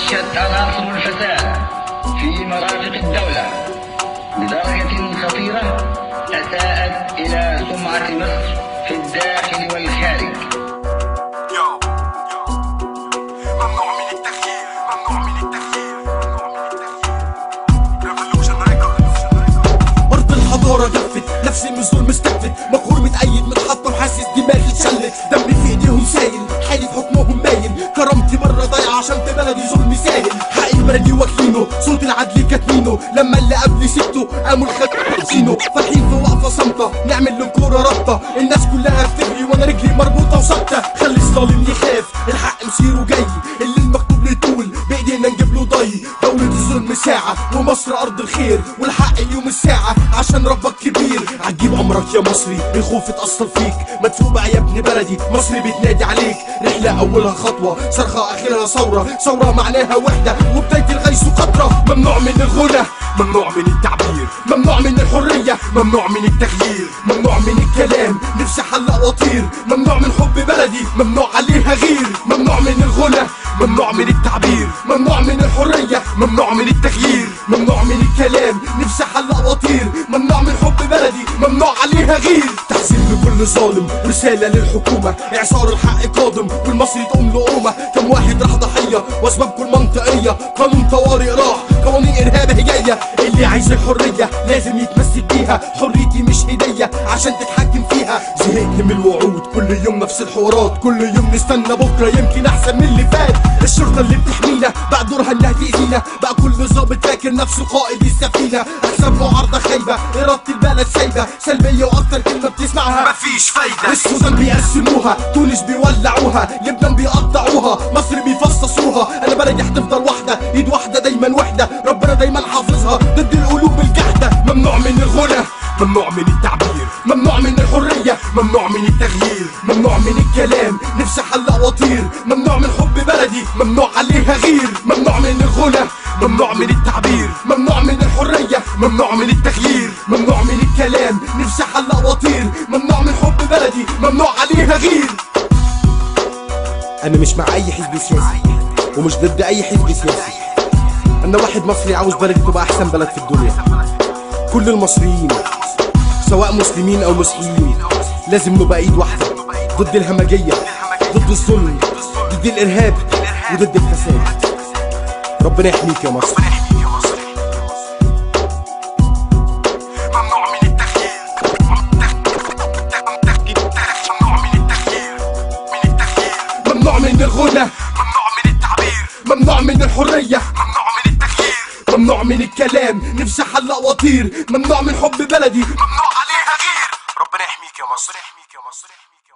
فشت عناصر الفساد في مرافق الدولة بدرجة خطيرة أساءت إلى سمعة مصر في الداخل والخارج. ممنوع من التغيير، ممنوع من التغيير، ممنوع من التغيير. أرض الحضارة جفت، نفسي من الظلم استكفت، مقهور متأيد متحطم حاسس دماغي اتشلت، دمي في ايديهم سايل، حالي في حكمهم مايل، كرامتي مرة ضايعة عشان في بلدي ظلمي ساهل، حقي بلدي واكلينه، صوت العدل كاتمينه، لما اللي قبلي سبته قاموا الخلق فاتحين في وقفة صامتة، نعمل للكورة رابطة، الناس كلها بتجري وانا رجلي مربوطة وثابتة، خلي الظالم يخاف، الحق مسيره جاي، اللي المكتوب له يطول، بايدينا نجيب له ضي، دولة الظلم ساعة، ومصر أرض الخير، والحق يوم الساعة، عشان ربك كبير، عجيب عمرك يا مصري، الخوف اتأثر فيك، ما تفوق بقى يا ابن بلدي، مصري بتنادي عليك، رحلة أولها خطوة، صرخة آخرها ثورة، ثورة معناها وحدة، وبداية الغيث قطرة، ممنوع من الغنى، ممنوع من التعبير، ممنوع من الحرية، ممنوع من التغيير، ممنوع من الكلام، نفسي حلق وطير، ممنوع من حب بلدي، ممنوع عليها غير، ممنوع من الغنى، ممنوع من التعبير، ممنوع من الحرية، ممنوع من التغيير، ممنوع من الكلام، نفسي حلق وطير، ممنوع من حب بلدي، ممنوع عليها غير، تحذير لكل ظالم، رسالة للحكومة، إعصار الحق قادم، والمصري تقوم لقومة، كم واحد راح ضحية، وأسباب كل منطقية، قانون طوارئ راح، قوانين إرهاب هي جاية، اللي عايز الحرية لازم يتمسك بيها، حريتي مش هدية عشان تتحكم فيها، زهقت من الوعود، كل يوم نفس الحوارات، كل يوم نستنى بكرة يمكن أحسن من اللي فات، الشرطة اللي بتحمينا بقى دورها انها تأذينا، بقى كل ظابط فاكر نفسه قائد السفينة، احسب معارضة خايبة، إرادة البلد سايبة، سلبية واكتر كلمة بتسمعها مفيش فايدة، السودان بيقسموها، تونس بيولعوها، لبنان بيقطعوها، مصر بيفصصوها، انا بلدي هتفضل واحدة، ايد واحدة دايما وحدة، ربنا دايما حافظها ضد القلوب الجحدة، ممنوع من الغنى، ممنوع من التعبير، ممنوع من الحرية، ممنوع من التغيير، ممنوع من الكلام، نفسي حلق وطير، ممنوع من حب بلدي، ممنوع عليها غير، ممنوع من الغنى، ممنوع من التعبير، ممنوع من الحرية، ممنوع من التغيير، ممنوع من الكلام، نفسي حلق وطير، ممنوع من حب بلدي، ممنوع عليها غير. أنا مش مع أي حزب سياسي ومش ضد أي حزب سياسي، أنا واحد مصري عاوز بلدي تبقى أحسن بلد في الدنيا، كل المصريين سواء مسلمين أو مسيحيين لازم نبقى إيد واحدة ضد الهمجية، ضد الظلم، ضد الإرهاب، وضد الفساد. ربنا يحميك يا مصر. ممنوع من التغيير، ممنوع من التغيير، ممنوع من الغنى، ممنوع من التعبير، ممنوع من الحرية، ممنوع من التغيير، ممنوع من الكلام، نفسي حلق وطير، ممنوع من حب بلدي، ممنوع عليها غير. ربنا يحميك يا مصر، يحميك يا مصر، يحميك يا مصر.